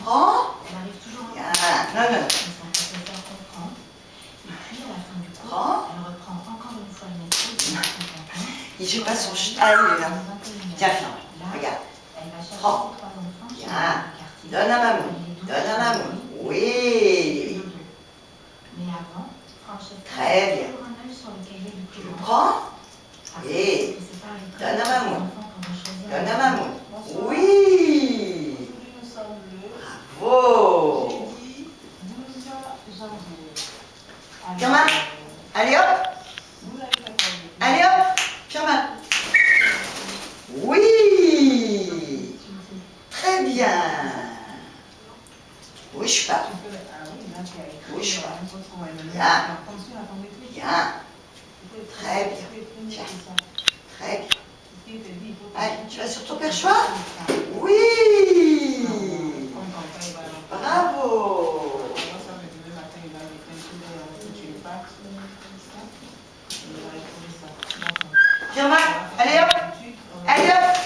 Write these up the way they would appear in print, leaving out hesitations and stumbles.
comprends? Elle arrive toujours Bien. Non, non, non. son professeur comprend. Et puis, à la fin du cours, Prends. elle reprend encore une fois le métro de son contenu. Il fait pas son Ah, il est là. Tiens, Là, regarde. elle va chercher Prends. ses 3 enfants qui Bien. sont dans le quartier. Donne à maman. Donne à maman. Oui. Mais avant, Francesca Très a bien. toujours un œil sur le cahier du Tu plus le grand. prends? Parce Oui. que c'est pas à l'école Donne à que maman. les enfants pourront choisir Donne à leur maman. voie. Oui. Aujourd'hui, nous sommes le Bravo. jeudi 12 janvier. Firmin. Allez hop. Vous allez faire quoi? Allez hop. Firmin. Oui. Très bien. Bouge pas. Bouge pas. Bien. Bien. Très bien. Tiens. Très bien. Allez, tu vas sur ton perchoir? Oui. Bravo. Firmin, allez hop. Allez hop.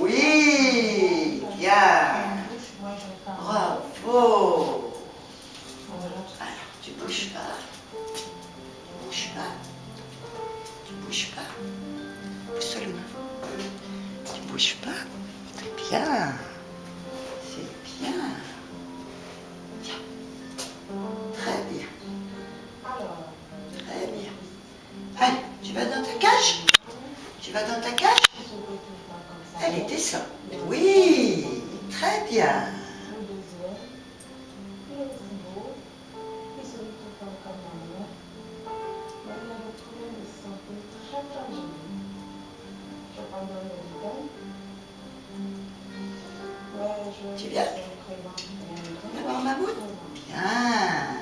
Oui. Bien. Bravo. Alors, tu bouges pas. Tu bouges pas. Tu bouges pas. Pousse-le. Tu bouges pas. C'est bien. C'est bien. Tiens. Très bien. Très bien. Allez, tu vas dans ta cage? Tu vas dans ta cage? Allez, descends. Oui. Très bien. Tu viens? Viens voir ma boule? Bien.